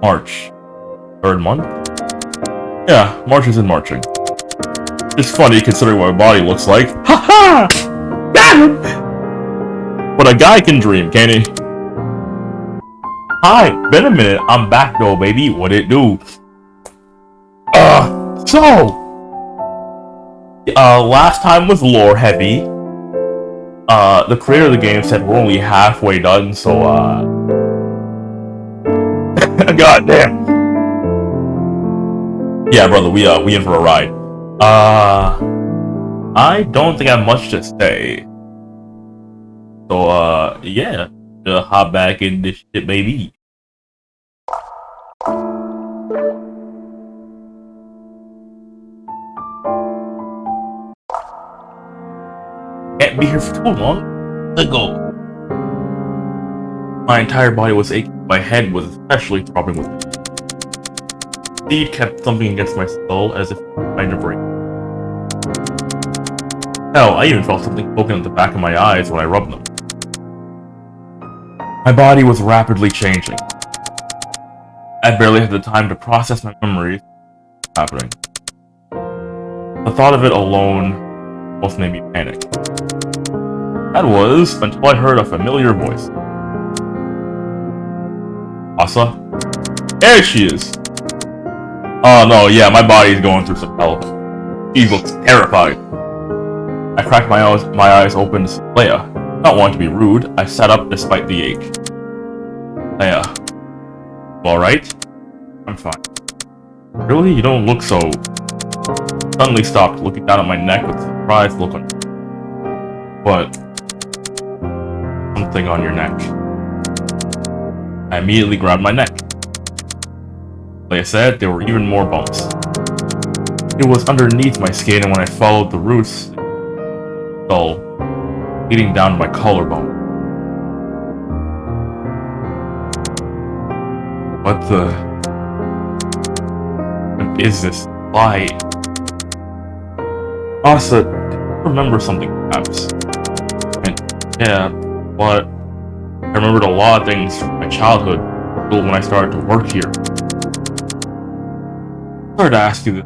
March. 3rd month? Yeah, March is in marching. It's funny considering what my body looks like. Ha ha! Got him! But a guy can dream, can't he? Hi, been a minute. I'm back though, baby. What it do? Last time was lore heavy. The creator of the game said we're only halfway done, so, goddamn. Yeah, brother, we in for a ride. I don't think I have much to say. So, yeah. Hop back in this shit, baby. Can't be here for too long. Let go. My entire body was aching. My head was especially throbbing with it. Seed kept thumping against my skull as if trying to break. Hell, I even felt something poking at the back of my eyes when I rubbed them. My body was rapidly changing. I barely had the time to process my memories happening. The thought of it alone almost made me panic. That was until I heard a familiar voice. Asa? There she is! Oh no, yeah, my body's going through some hell. She looks terrified. I cracked my eyes open to see Leia. Not wanting to be rude, I sat up despite the ache. Leia. Alright? I'm fine. Really? You don't look so... Suddenly stopped, looking down at my neck with a surprised look on... What? Something on your neck. I immediately grabbed my neck. Like I said, there were even more bumps. It was underneath my skin, and when I followed the roots, skull, leading down to my collarbone. What is this? Why? Asa, I remember something perhaps. Yeah, but I remembered a lot of things from my childhood when I started to work here. I started to ask you this.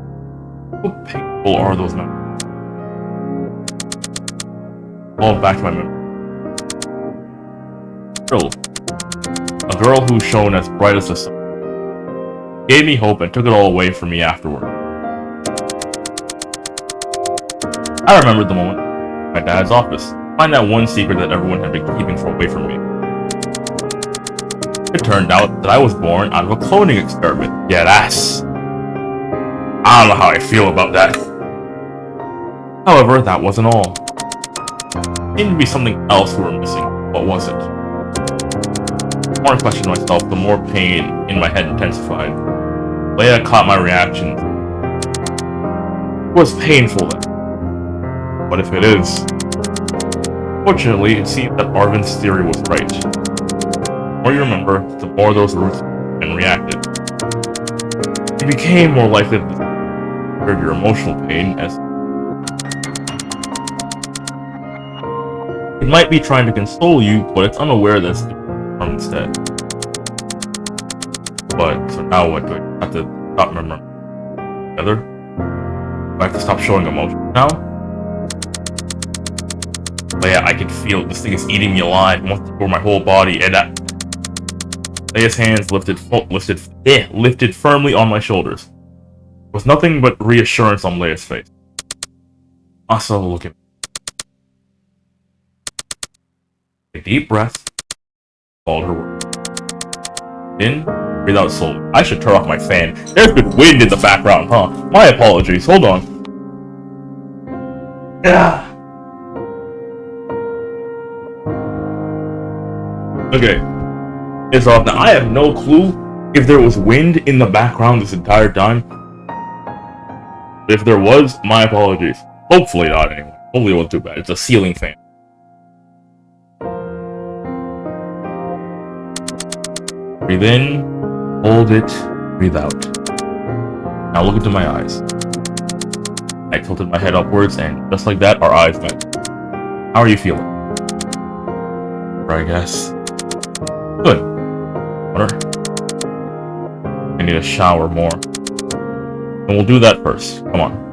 How painful are those memories? Well, back to my memory. A girl who shone as bright as the sun. Gave me hope and took it all away from me afterward. I remembered the moment in my dad's office. Find that one secret that everyone had been keeping away from me. It turned out that I was born out of a cloning experiment. Yeah, that's... I don't know how I feel about that. However, that wasn't all. There seemed to be something else we were missing. What was it? The more I questioned myself, the more pain in my head intensified. Leia caught my reaction. It was painful then. What if it is? Fortunately, it seemed that Arvin's theory was right. The more you remember, the more those roots and reacted. It became more likely that your emotional pain as it might be trying to console you, but it's unaware that it's from instead. But so now what? Do I have to stop remembering together? Do I have to stop showing emotion now? Leia, I can feel it. This thing is eating me alive. It wants to pour my whole body, and that Leia's hands lifted firmly on my shoulders. With nothing but reassurance on Leia's face. Asa, look at me. A deep breath. Followed her words. In, breathe out slowly. I should turn off my fan. There's been wind in the background, huh? My apologies. Hold on. Yeah. Okay. It's off now. I have no clue if there was wind in the background this entire time. If there was, my apologies. Hopefully not, anyway. Hopefully it wasn't too bad. It's a ceiling fan. Breathe in, hold it, breathe out. Now look into my eyes. I tilted my head upwards, and just like that, our eyes met. How are you feeling? I guess. Good. Water. I need a shower more. And we'll do that first. Come on.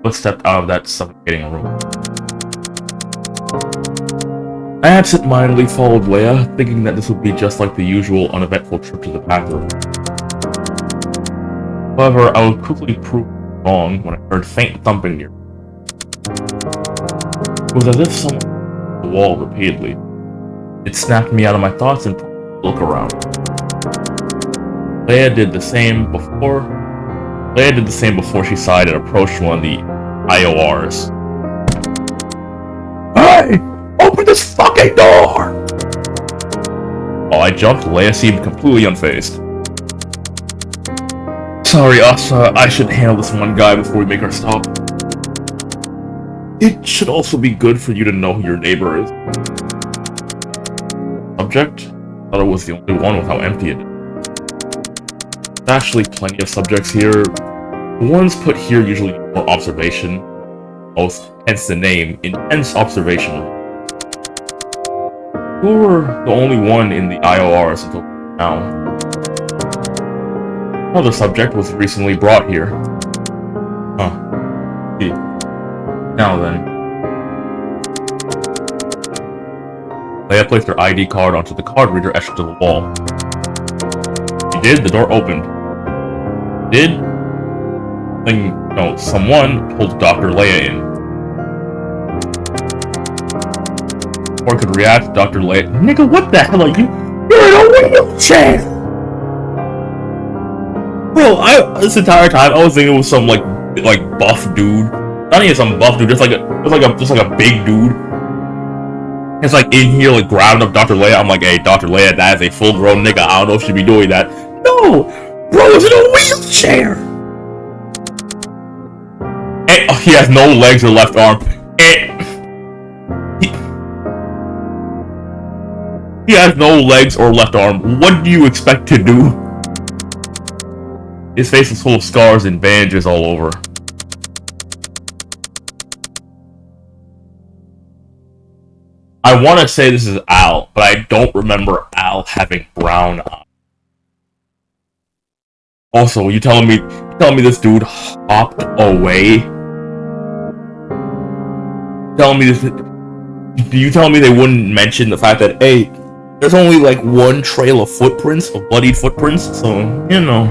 Let's step out of that suffocating room. I absent-mindedly followed Leia, thinking that this would be just like the usual uneventful trip to the bathroom. However, I was quickly proved wrong when I heard faint thumping near me. It was as if someone hit the wall repeatedly. It snapped me out of my thoughts and prompted me to look around. Leia did the same before she sighed and approached one of the IORs. Hey! Open this fucking door! While I jumped, Leia seemed completely unfazed. Sorry, Asa, I should handle this one guy before we make our stop. It should also be good for you to know who your neighbor is. Subject? I thought it was the only one with how empty it is. There's actually plenty of subjects here. The ones put here usually need more observation. Most, hence the name, Intense Observation. You were the only one in the IORs until now. Another subject was recently brought here. Huh. See. Now then. Leia placed her ID card onto the card reader etched to the wall. She did, the door opened. Did? Someone pulled Dr. Leia in. Before I could react, Dr. Leia... Nigga, what the hell are you? You're in a wheelchair! Bro, this entire time, I was thinking it was some, like buff dude. Not even some buff dude, just like a big dude. It's like in here, like grabbing up Dr. Leia. I'm like, hey, Dr. Leia, that is a full-grown nigga. I don't know if she'd be doing that. No! Bro is in a wheelchair! And, he has no legs or left arm. He has no legs or left arm. What do you expect to do? His face is full of scars and bandages all over. I want to say this is Al, but I don't remember Al having brown eyes. Also, you telling me this dude hopped away? Do you tell me they wouldn't mention the fact that, hey, there's only like one trail of footprints, of bloodied footprints, so, you know.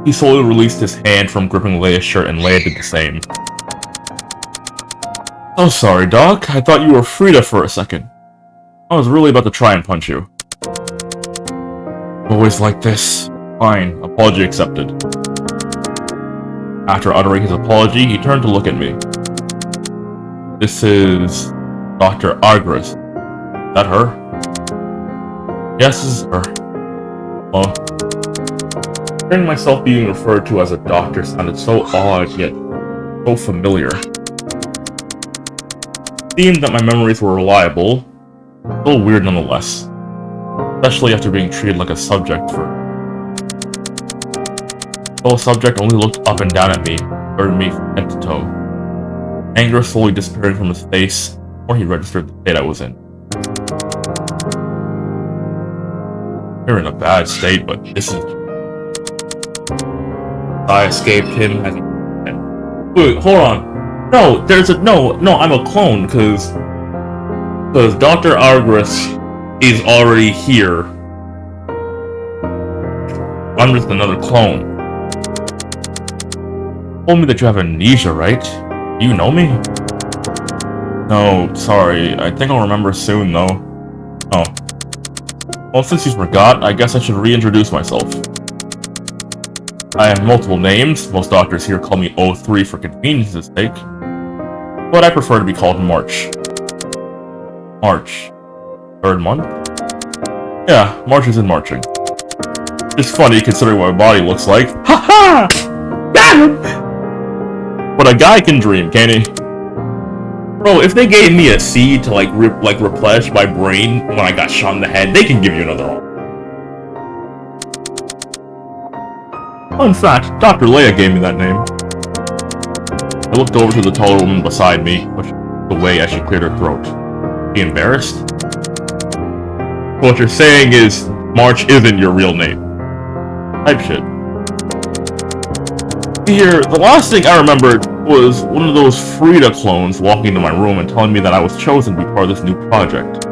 He slowly released his hand from gripping Leia's shirt, and Leia did the same. Oh, sorry, Doc. I thought you were Frida for a second. I was really about to try and punch you. Always like this. Fine. Apology accepted. After uttering his apology, he turned to look at me. This is... Dr. Agres. Is that her? Yes, this is her. Well... Hearing myself being referred to as a doctor sounded so odd, yet so familiar. It seemed that my memories were reliable, still weird nonetheless. Especially after being treated like a subject for... The subject only looked up and down at me, stared me from head to toe. Anger slowly disappearing from his face, before he registered the state I was in. You're in a bad state, but this is... I escaped him as he... Wait, hold on. No, no, I'm a clone, because Dr. Agres is already here. I'm just another clone. You told me that you have amnesia, right? Do you know me? No, sorry. I think I'll remember soon, though. Oh. Well, since you forgot, I guess I should reintroduce myself. I have multiple names. Most doctors here call me O3 for convenience's sake. But I prefer to be called March. March. Third month? Yeah, March is in marching. It's funny considering what my body looks like. Ha-ha! Got him! But a guy can dream, can't he? Bro, if they gave me a seed to replenish my brain when I got shot in the head, they can give you another arm. Fun fact, Dr. Leia gave me that name. I looked over to the taller woman beside me, pushed away as she cleared her throat. She embarrassed? What you're saying is March isn't your real name. Type shit. Here, the last thing I remembered was one of those Frida clones walking into my room and telling me that I was chosen to be part of this new project.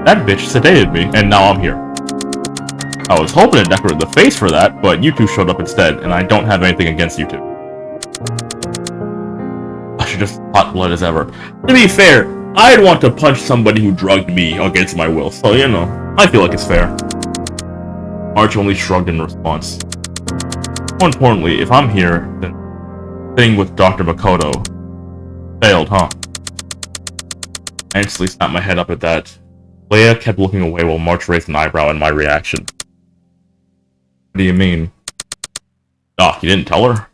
That bitch sedated me, and now I'm here. I was hoping to decorate the face for that, but you two showed up instead, and I don't have anything against you two. I should just hot blood as ever. To be fair, I'd want to punch somebody who drugged me against my will, so you know, I feel like it's fair. March only shrugged in response. More importantly, if I'm here, then sitting with Dr. Makoto failed, huh? I instantly snapped my head up at that. Leia kept looking away while March raised an eyebrow at my reaction. What do you mean? Doc, you didn't tell her?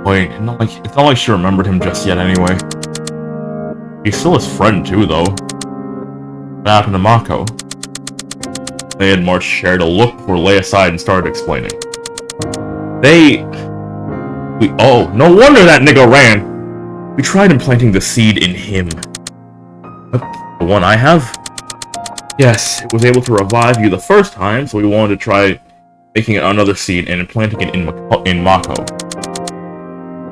Wait, it's not like she remembered him just yet anyway. He's still his friend too, though. What happened to Mako? Leia and March shared a look before Leia sighed and started explaining. Oh, no wonder that nigga ran! We tried implanting the seed in him. The one I have? Yes, it was able to revive you the first time, so we wanted to try making another seed and implanting it in Mako.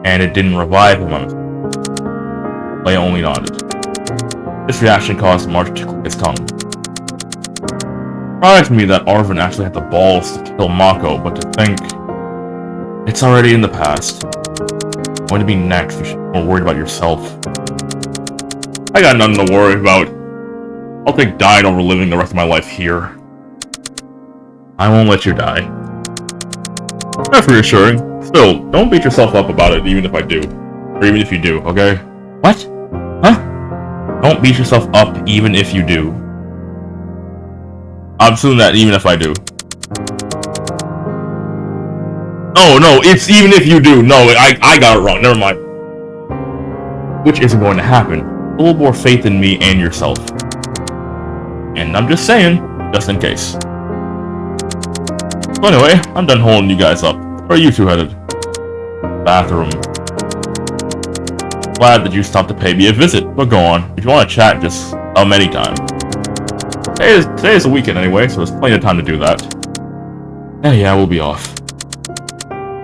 And it didn't revive him. Leia only nodded. This reaction caused March to click his tongue. It surprised me that Arvin actually had the balls to kill Mako, but to think it's already in the past. Going to be next, you should be more worried about yourself. I got nothing to worry about. I'll take dying over living the rest of my life here. I won't let you die. That's reassuring. Still, don't beat yourself up about it even if I do. Or even if you do, okay? What? Huh? Don't beat yourself up even if you do. I'm assuming that even if I do. Oh, no, it's even if you do. No, I got it wrong. Never mind. Which isn't going to happen. A little more faith in me and yourself. And I'm just saying, just in case. So anyway, I'm done holding you guys up. Where are you two headed? Bathroom. Glad that you stopped to pay me a visit, but go on. If you want to chat, just come anytime. Today is a weekend anyway, so there's plenty of time to do that. Yeah, we'll be off.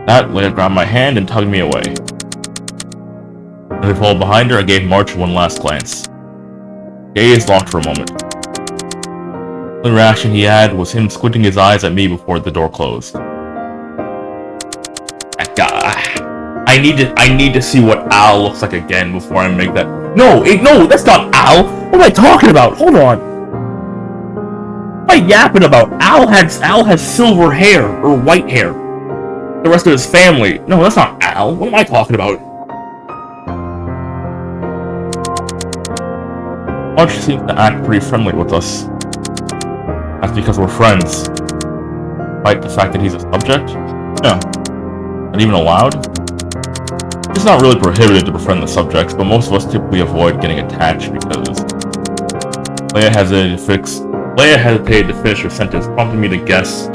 That Leia grabbed my hand and tugged me away. As I followed behind her, I gave March one last glance. Gaze locked for a moment. The only reaction he had was him squinting his eyes at me before the door closed. I need to see what Al looks like again before I make that. No, that's not Al. What am I talking about? Hold on. What am I yapping about? Al has silver hair or white hair. The rest of his family. No, that's not Al. What am I talking about? March seems to act pretty friendly with us. That's because we're friends. Despite the fact that he's a subject? Yeah. Not even allowed? It's not really prohibited to befriend the subjects, but most of us typically avoid getting attached because Leia hesitated to finish her sentence, prompting me to guess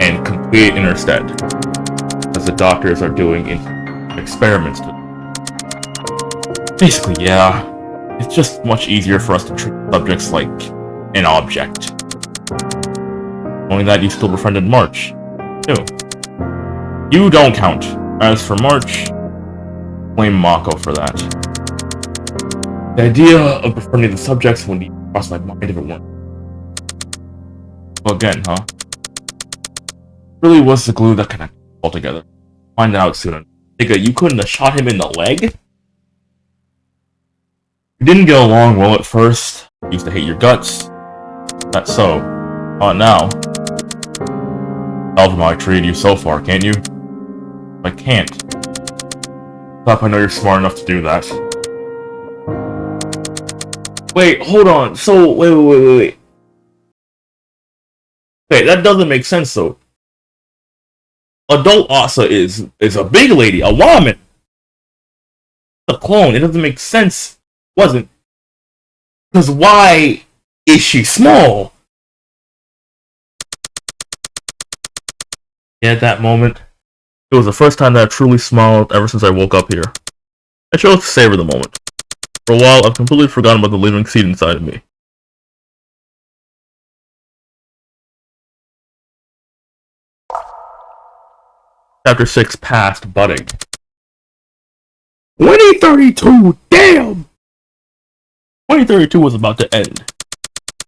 and complete it in her stead, as the doctors are doing experiments to. Basically, yeah. It's just much easier for us to treat subjects like an object. Only that you still befriended March, too. You don't count. As for March, blame Mako for that. The idea of befriending the subjects wouldn't even cross my mind if it weren't. Well, again, huh? Really was the glue that connected all together. Find out soon. Nigga, you couldn't have shot him in the leg? We didn't get along well at first. I used to hate your guts. That's so. Not now. Tell them how I treated you so far, can't you? I can't. Stop, I know you're smart enough to do that. Wait, hold on. So, wait. Wait, that doesn't make sense, though. Adult Asa is a big lady, a woman. A clone, it doesn't make sense. Wasn't. Because why is she small? Yeah, at that moment, it was the first time that I truly smiled ever since I woke up here. I chose to savor the moment. For a while, I've completely forgotten about the living seed inside of me. Chapter 6 Past Budding. 2032! Damn! 2032 was about to end.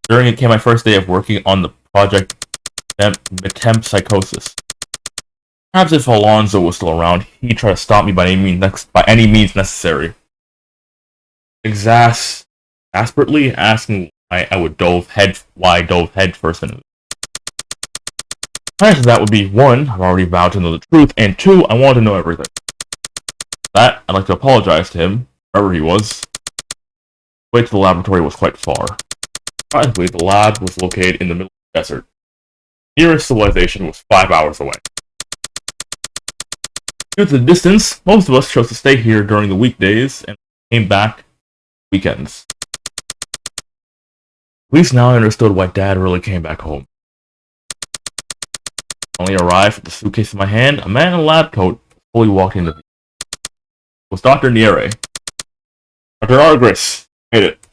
During it came my first day of working on the project Metempsychosis. Perhaps if Alonzo was still around, he'd try to stop me by any means necessary. Exasperately asking why I dove head first into it. My answer to that would be 1, I've already vowed to know the truth, and 2, I want to know everything. For that, I'd like to apologize to him, wherever he was. The way to the laboratory was quite far. Surprisingly, the lab was located in the middle of the desert. The nearest civilization was 5 hours away. Due to the distance, most of us chose to stay here during the weekdays and came back weekends. At least now I understood why Dad really came back home. When I arrived with the suitcase in my hand, a man in a lab coat fully walked into the view. It was Dr. Niere. Dr. Argris made it.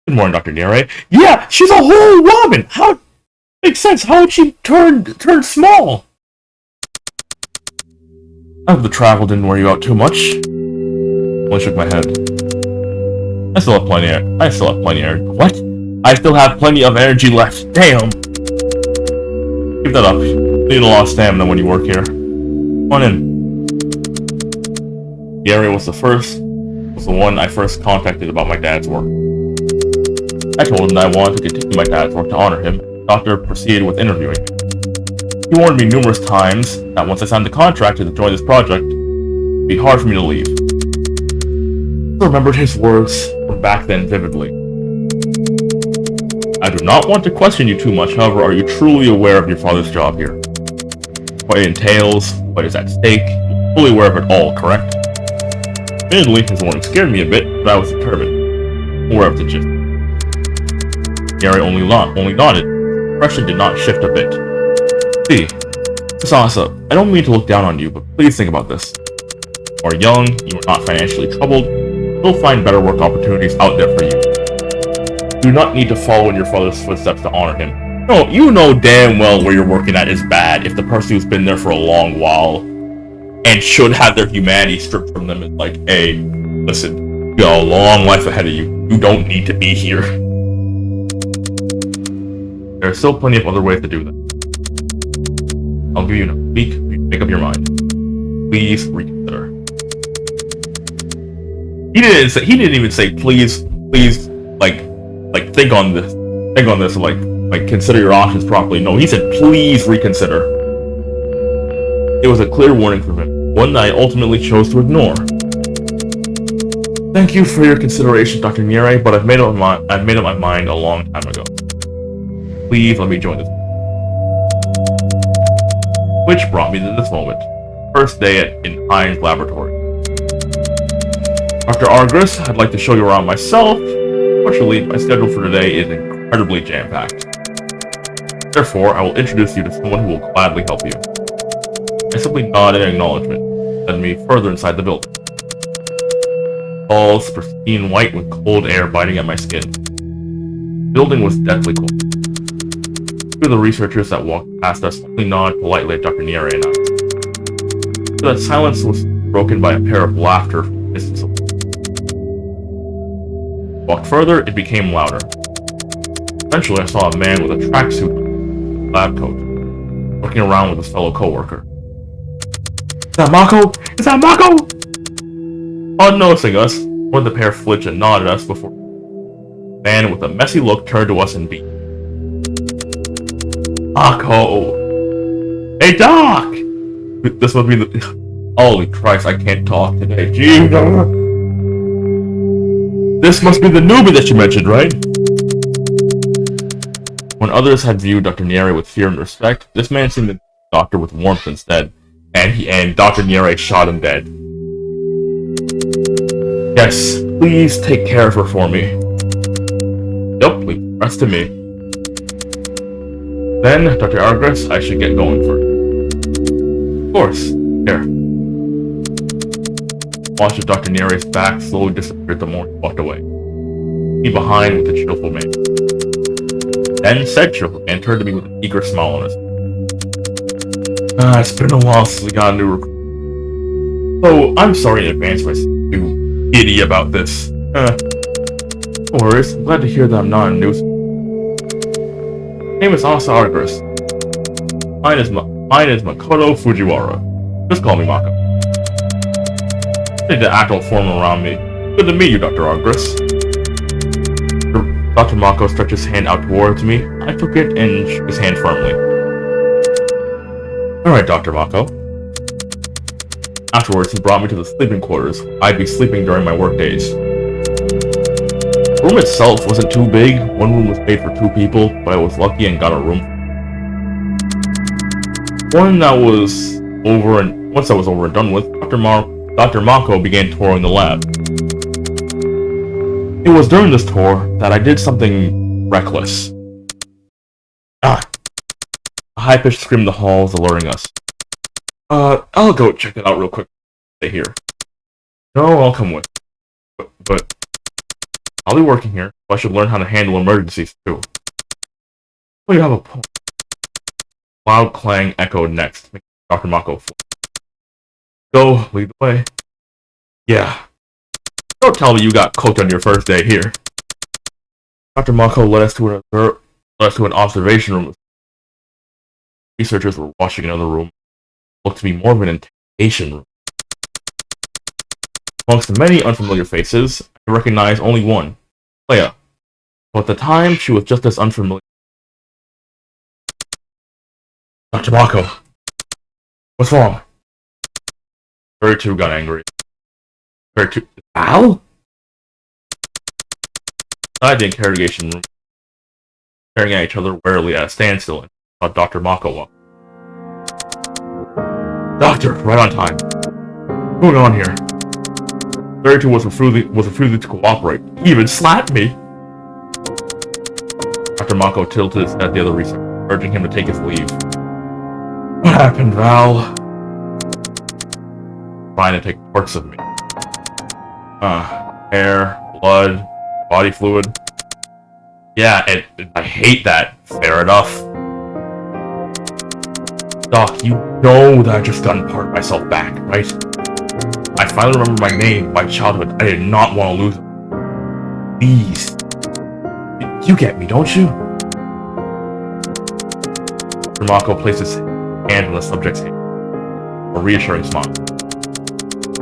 Good morning, Dr. Niere. Yeah, she's a whole woman! How makes sense, how would she turn small? I hope the travel didn't wear you out too much. I only shook my head. I still have plenty of what? I still have plenty of energy left. Damn! Keep that up. You need a lot of stamina when you work here. Come on in. Gary was the one I first contacted about my dad's work. I told him that I wanted to continue my dad's work to honor him. The doctor proceeded with interviewing me. He warned me numerous times that once I signed the contract to join this project, it would be hard for me to leave. I remembered his words from back then vividly. I do not want to question you too much, however, are you truly aware of your father's job here? What it entails, what is at stake, you're fully aware of it all, correct? Admittedly, his warning scared me a bit, but I was determined. Aware of the gist. Gary only nodded. The impression did not shift a bit. See, Sasa, I don't mean to look down on you, but please think about this. You are young, you are not financially troubled, you'll find better work opportunities out there for you. You do not need to follow in your father's footsteps to honor him. No, you know damn well where you're working at is bad if the person who's been there for a long while and should have their humanity stripped from them is like, hey, listen, you got a long life ahead of you. You don't need to be here. There are still plenty of other ways to do that. I'll give you a week to make up your mind. Please reconsider. He didn't even say please, like think on this, like consider your options properly. No, he said please reconsider. It was a clear warning from him, one that I ultimately chose to ignore. Thank you for your consideration, Dr. Niere, but I've made up my mind a long time ago. Please let me join this. Which brought me to this moment. First day in Hein's laboratory. Dr. Argris, I'd like to show you around myself. Fortunately, my schedule for today is incredibly jam-packed. Therefore, I will introduce you to someone who will gladly help you. I simply nod in acknowledgement, send me further inside the building. Walls pristine white with cold air biting at my skin. The building was deathly cold. Two of the researchers that walked past us only nod politely at Dr. Niere and I. The silence was broken by a pair of laughter from the distance away. Walked further, it became louder. Eventually, I saw a man with a tracksuit lab coat, looking around with his fellow coworker. Is that Mako? Is that Mako? On noticing us, one of the pair flinched and nodded at us before the man with a messy look turned to us and beat. Mako! Hey, Doc! This must be the... Holy Christ, I can't talk today. Jesus! This must be the newbie that you mentioned, right? When others had viewed Dr. Niere with fear and respect, this man seemed to the doctor with warmth instead, and Dr. Niere shot him dead. Yes, please take care of her for me. Yep, leave the rest to me. Then, Dr. Argris, I should get going for it. Of course. Here. Watched as Dr. Niere's back slowly disappeared the more he walked away. He behind with the cheerful man. Then said cheerful man turned to me with an eager smile on his face. It's been a while since we got a new recruit. Oh, I'm sorry in advance for you idiot about this. No worries. I'm glad to hear that I'm not a nuisance. My name is Asa Argus. Mine is Makoto Fujiwara. Just call me Mako. Need to act all formal around me. Good to meet you, Dr. Argus. Dr. Mako stretched his hand out towards me. I took it and shook his hand firmly. Alright, Dr. Mako. Afterwards, he brought me to the sleeping quarters. I'd be sleeping during my work days. The room itself wasn't too big. One room was made for 2 people, but I was lucky and got a room. Once that was over and done with, Dr. Mako began touring the lab. It was during this tour that I did something reckless. A high-pitched scream in the halls alerting us. I'll go check it out real quick. Stay here. No, I'll come with. But I'll be working here, so I should learn how to handle emergencies too. Oh, you have a point. Loud clang echoed next, making Dr. Mako fly. Go, lead the way. Yeah. Don't tell me you got cooked on your first day here. Dr. Mako led us to an observation room. Researchers were watching another room. It looked to be more of an interrogation room. Amongst the many unfamiliar faces, I recognized only one, Leia. But at the time, she was just as unfamiliar. Dr. Mako, what's wrong? 32 got angry. 32. Al? Inside the interrogation room, staring at each other warily at a standstill, and saw Dr. Mako walk. Doctor, right on time. What's going on here? 32 was refusing to cooperate. He even slapped me! Dr. Mako tilted his head at the other researcher, urging him to take his leave. What happened, Val? Trying to take parts of me. Hair, blood, body fluid. Yeah, I hate that. Fair enough. Doc, you know that I just gotten part of myself back, right? I finally remember my name, my childhood. I did not want to lose it. Please. You get me, don't you? Dr. Mako placed his hand on the subject's hand. A reassuring smile.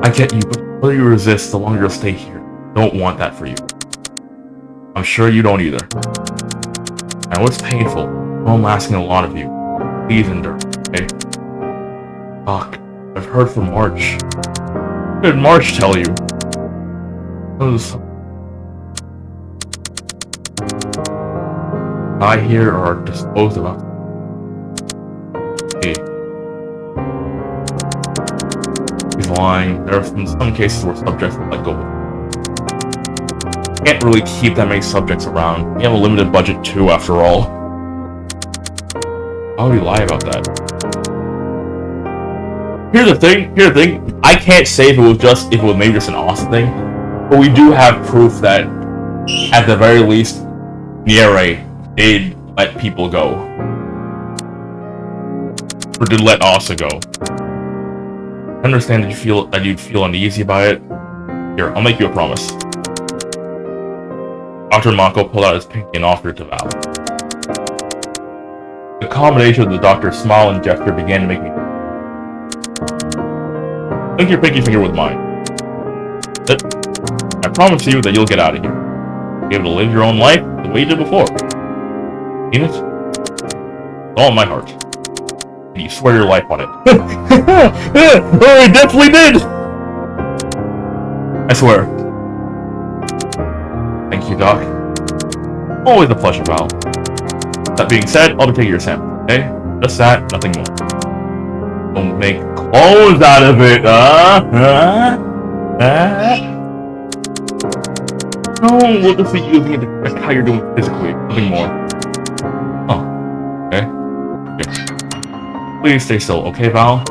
I get you, but the more you resist, the longer you'll stay here. Don't want that for you. I'm sure you don't either. I know it's painful. I'm asking a lot of you. Please endure, okay? Doc, I've heard from March. What did March tell you? I here are disposed of us. Hey. He's lying. There have been some cases where subjects were let go. Can't really keep that many subjects around. We have a limited budget too, after all. Why would he lie about that? Here's the thing. I can't say if it was maybe just an awesome thing, but we do have proof that, at the very least, Niere did let people go, or did let Asa go. I understand that you'd feel uneasy about it. Here, I'll make you a promise. Dr. Mako pulled out his pinky and offered it to Val. The combination of the doctor's smile and gesture began to make me link your pinky finger with mine. I promise you that you'll get out of here. Be able to live your own life the way you did before. Mean it? With all my heart. And you swear your life on it. Oh, I definitely did! I swear. Thank you, Doc. Always a pleasure, Val. That being said, I'll be taking your sample, okay? Just that, nothing more. Don't make clothes out of it, No, we'll just be using it to check how you're doing physically, nothing more. Oh, okay. Please stay still, okay, Val?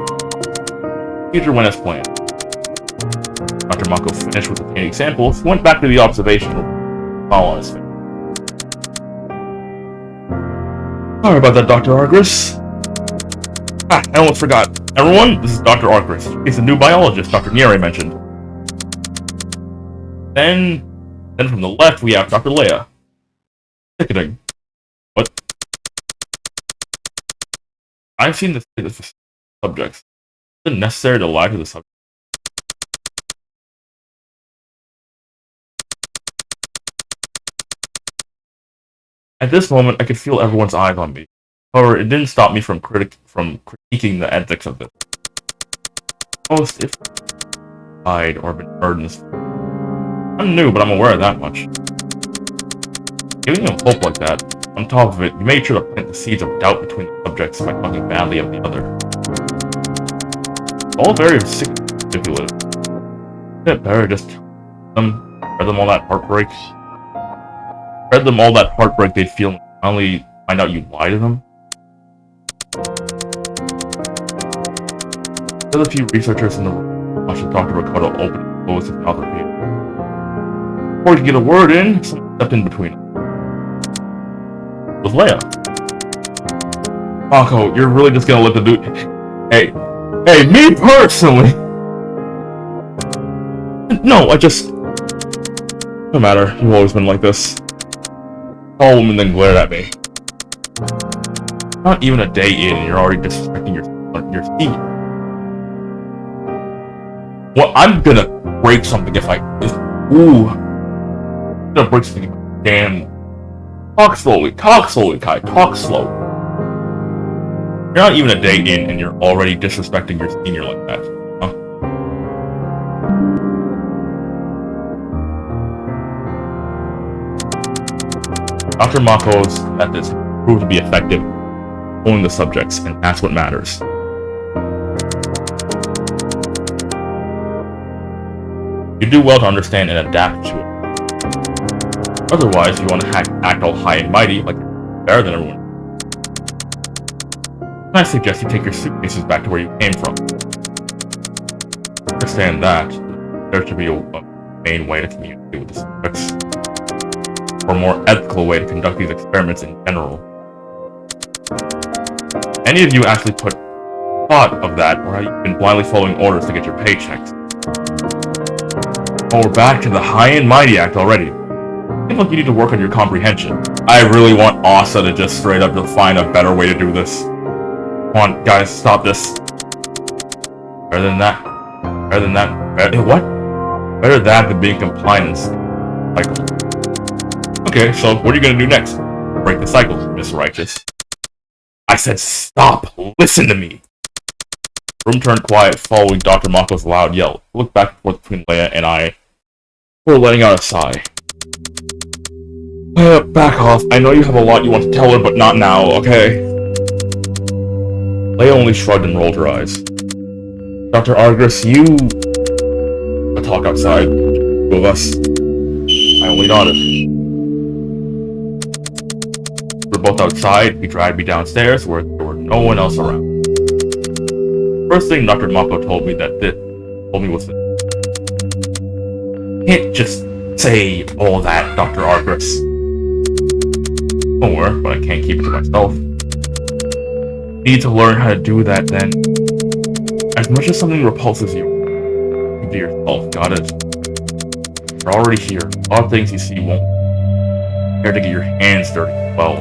Future went as planned. Dr. Mako finished with the painting samples, went back to the observation room, smile on his face. Sorry about that, Dr. Argus. Ah, I almost forgot. Everyone, this is Dr. Arcris. He's the new biologist Dr. Nieri mentioned. Then from the left, we have Dr. Leia. Ticketing. What? I've seen this for subjects. Is it necessary to lie to the subject? At this moment, I could feel everyone's eyes on me. However, it didn't stop me from critiquing the ethics of it. Most if died or been murdered in this. I'm new, but I'm aware of that much. Giving them hope like that, on top of it, you made sure to plant the seeds of doubt between the subjects by talking badly of the other. All very sick and manipulative. Isn't it better just spread them all that heartbreak? Spread them all that heartbreak they'd feel and finally find out you lie to them? The other few researchers in the room watched Dr. Ricardo open and close his mouth repeatedly. Before he could get a word in, someone stepped in between them. It was Leia. Mako, you're really just gonna let the dude... Hey, me personally! No, no matter, you've always been like this. Tall woman then glared at me. Not even a day in and you're already disrespecting your seat. Well, I'm gonna break something if ooh. I'm gonna break something if I damn. Talk slowly, Kai, talk slow. You're not even a day in and you're already disrespecting your senior like that, huh? Dr. Mako's methods proved to be effective, pulling the subjects, and that's what matters. You do well to understand and adapt to it. Otherwise, if you want to act all high and mighty, like you're better than everyone, I suggest you take your suitcases back to where you came from. Understand that there should be a main way to communicate with the subjects, or a more ethical way to conduct these experiments in general. Any of you actually put thought of that, or have you been blindly following orders to get your paychecks? Oh, we're back to the High and Mighty Act already. I feel like you need to work on your comprehension. I really want Asa to just straight up to find a better way to do this. Come on, guys, stop this. Better than that. What? Better that than being compliant and cycle. Okay, so what are you gonna do next? Break the cycle, Miss Righteous. I said stop! Listen to me! The room turned quiet following Dr. Mako's loud yell. I looked back and forth between Leia and I before letting out a sigh. Back off. I know you have a lot you want to tell her, but not now, okay? Leia only shrugged and rolled her eyes. Dr. Argris, you... I'll talk outside. Two of us. I only nodded. We were both outside. He dragged me downstairs where there were no one else around. First thing Dr. Mako told me was that can't just say all that, Dr. Argris. Don't worry, but I can't keep it to myself. You need to learn how to do that then. As much as something repulses you, keep to yourself, got it? You're already here. A lot of things you see won't care to get your hands dirty as well.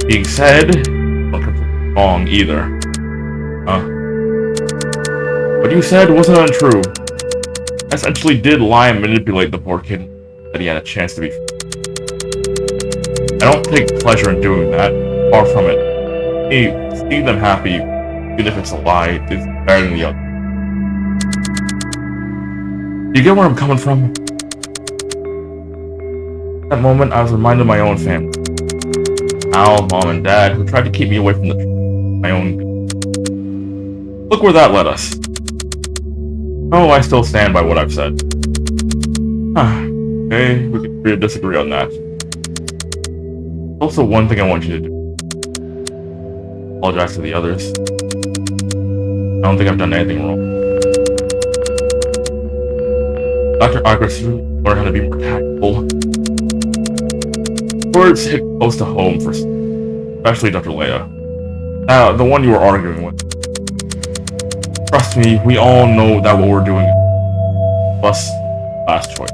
Being said, not completely wrong either. What you said wasn't untrue. I essentially did lie and manipulate the poor kid that he had a chance to be free. I don't take pleasure in doing that. Far from it. Hey, seeing them happy, even if it's a lie, is better than the other. You get where I'm coming from? At that moment, I was reminded of my own family. Al, Mom, and Dad, who tried to keep me away from my own good. Look where that led us. Oh, I still stand by what I've said. Okay, we can agree or disagree on that. There's also one thing I want you to do. Apologize to the others. I don't think I've done anything wrong. Dr. Argris, you learn how to be more tactful. Words hit close to home for especially Dr. Leia. The one you were arguing with. Trust me, we all know that what we're doing is plus last choice.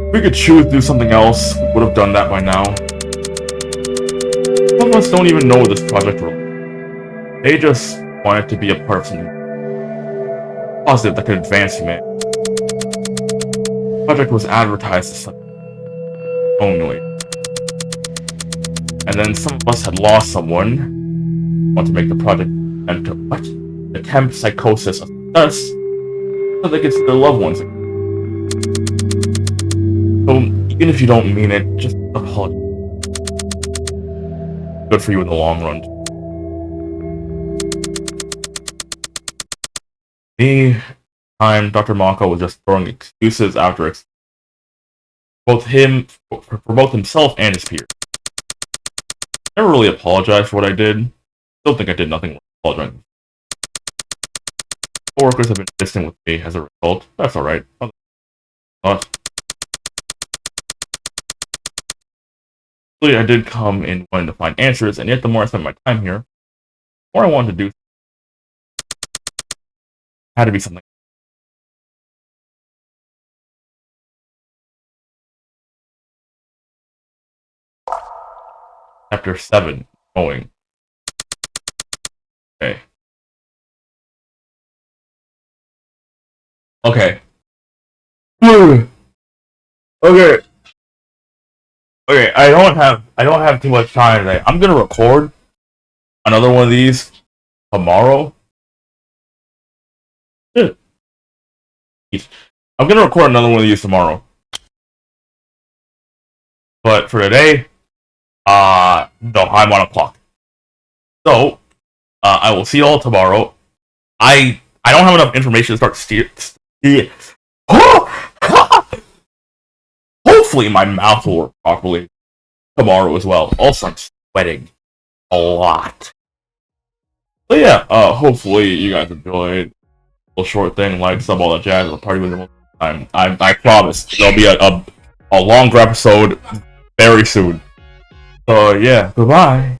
If we could choose to do something else, we would have done that by now. Some of us don't even know this project really. They just wanted to be a part of something positive that could advance humanity. The project was advertised as something only. And then some of us had lost someone, want to make the project attempt psychosis of success so they could see their loved ones again. So even if you don't mean it, just apologize. Good for you in the long run. Dr. Mako was just throwing excuses after both for both himself and his peers. Never really apologized for what I did. Still think I did nothing wrong apologizing. Coworkers have been distant with me as a result. That's alright. But I did come in wanting to find answers, and yet the more I spent my time here, the more I wanted to do had to be something. Chapter 7, going. Okay. Okay. Okay. Okay, I don't have too much time today. I'm gonna record another one of these tomorrow. I'm gonna record another one of these tomorrow. But for today, no, I'm on a clock. So, I will see you all tomorrow. I don't have enough information to start steer. Hopefully my mouth will work properly tomorrow as well. Also, I'm sweating a lot. So yeah, hopefully you guys enjoyed a short thing, like sub all the jazz, the party with the time. I promise there'll be a longer episode very soon. So yeah, goodbye.